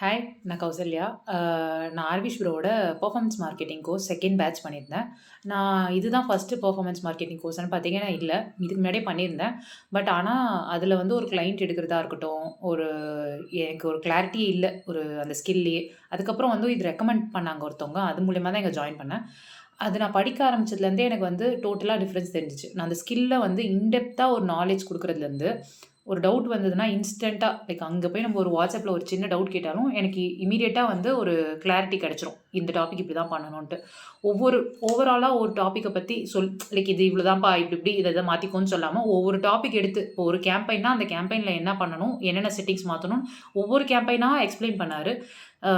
Hi, நான் கௌசல்யா. நான் ஆர்விஷ் ப்ரோவோட performance marketing course second batch பண்ணியிருந்தேன். நான் இதுதான் ஃபர்ஸ்ட்டு பெர்ஃபார்மன்ஸ் மார்க்கெட்டிங் கோர்ஸ்ன்னு பார்த்தீங்கன்னா இல்ல. இதுக்கு முன்னாடியே பண்ணியிருந்தேன். பட் ஆனா, அதில வந்து ஒரு கிளையண்ட் எடுக்கிறதா இருக்கட்டும், ஒரு எனக்கு ஒரு கிளாரிட்டியே இல்ல. அந்த ஸ்கில்லேயே. அதுக்கப்புறம் வந்து இது ரெக்கமெண்ட் பண்ணாங்க ஒருத்தவங்க. அது மூலியமா தான் இங்க ஜாயின் பண்ணேன். அது நான் படிக்க ஆரம்பிச்சதுலேருந்தே எனக்கு வந்து டோட்டலா டிஃபரன்ஸ் தெரிஞ்சுச்சு. நான் அந்த ஸ்கில்ல வந்து இன்டெப்த்தா ஒரு நாலேட்ஜ் குடுக்குறதுலேருந்து, ஒரு டவுட் வந்ததுன்னா இன்ஸ்டன்ட்டா லைக் அங்க போய் நம்ம ஒரு WhatsAppல ஒரு சின்ன டவுட் கேட்டாலும், எனக்கு இம்மீடியட்டா வந்து ஒரு கிளாரிட்டி கிடைச்சிரும். இந்த டாபிக் இப்படி தான் பண்ணணுன்ட்டு. ஒவ்வொரு ஓவராலா ஒரு டாபிக்க பத்தி லைக் இது இவ்வளோதான்ப்பா, இப்படி இப்படி இத இத மாத்திக்கோன்னு சொல்லாம, ஒவ்வொரு டாபிக் எடுத்து இப்போ ஒரு கேம்பெயின்னா, அந்த கேம்பெயின்ல என்ன பண்ணணும்? என்னென்ன செட்டிங்ஸ் மாத்தணும்? ஒவ்வொரு கேம்பெயினா எக்ஸ்ப்ளைன் பண்ணாரு. அ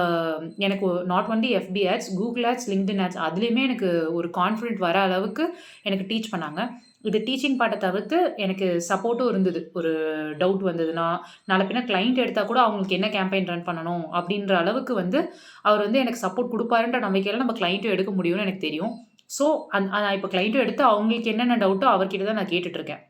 எனக்கு not only FB ads, Google ads, LinkedIn ads அதுலயுமே எனக்கு ஒரு கான்ஃபிடென்ட் வர அளவுக்கு எனக்கு டீச் பண்ணாங்க. இது டீச்சிங் பார்ட்ட தவிர்த்து எனக்கு சப்போர்ட்டும் இருந்தது. ஒரு டவுட் வந்ததுன்னா, நாள பின்ன கிளையண்ட் எடுத்தா கூட அவங்களுக்கு என்ன கேம்பெயின் ரன் பண்ணணும் அப்படின்ற அளவுக்கு வந்து, அவர் வந்து எனக்கு சப்போர்ட் குடுப்பாருன்ற நம்பிக்கையில நம்ம கிளையண்ட்டும் எடுக்க முடியும்னு எனக்கு தெரியும். ஸோ, நான் இப்ப கிளையண்ட்டும் எடுத்து அவங்களுக்கு என்னென்ன டவுட்டோ அவர்கிட்ட தான் நான் கேட்டுட்டு இருக்கேன்.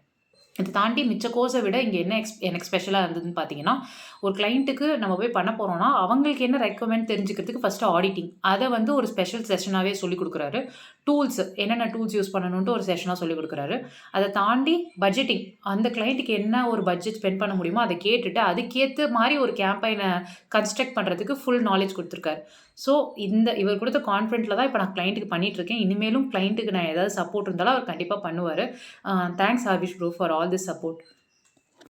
இத தாண்டி மிச்ச கோர்ஸ விட இங்க என்ன எனக்கு ஸ்பெஷலா இருந்ததுன்னு பார்த்தீங்கன்னா, ஒரு கிளையன்ட்டுக்கு நம்ம போய் பண்ண போறோம்னா, அவங்களுக்கு என்ன ரெக்வயர்மென்ட் தெரிஞ்சுக்கிறதுக்கு ஃபர்ஸ்ட்டு ஆடிட்டிங். அத வந்து ஒரு ஸ்பெஷல் செஷனாவே சொல்லிக் குடுக்குறாரு. டூல்ஸ் என்னென்ன டூல்ஸ் யூஸ் பண்ணணுன்ட்டு ஒரு செஷனா சொல்லிக் குடுக்குறாரு. அத தாண்டி பட்ஜெட்டிங். அந்த கிளையன்ட்டுக்கு என்ன ஒரு பட்ஜெட் ஸ்பெண்ட் பண்ண முடியுமோ, அத கேட்டுட்டு அதுக்கேத்த மாரி ஒரு கேம்பெயின கன்ஸ்ட்ரக்ட் பண்றதுக்கு ஃபுல் நாலேட்ஜ் குடுத்துருக்காரு. ஸோ, இவர் குடுத்த கான்ஃபிடென்ட்ல தான் இப்ப நான் கிளையன்ட்டுக்கு பண்ணிட்டுருக்கேன். இனிமேலும் கிளையன்ட்டுக்கு நான் ஏதாவது சப்போர்ட் இருந்தாலும் அவர் கண்டிப்பா பண்ணுவாரு. Thanks, Harvish bro, for all this support.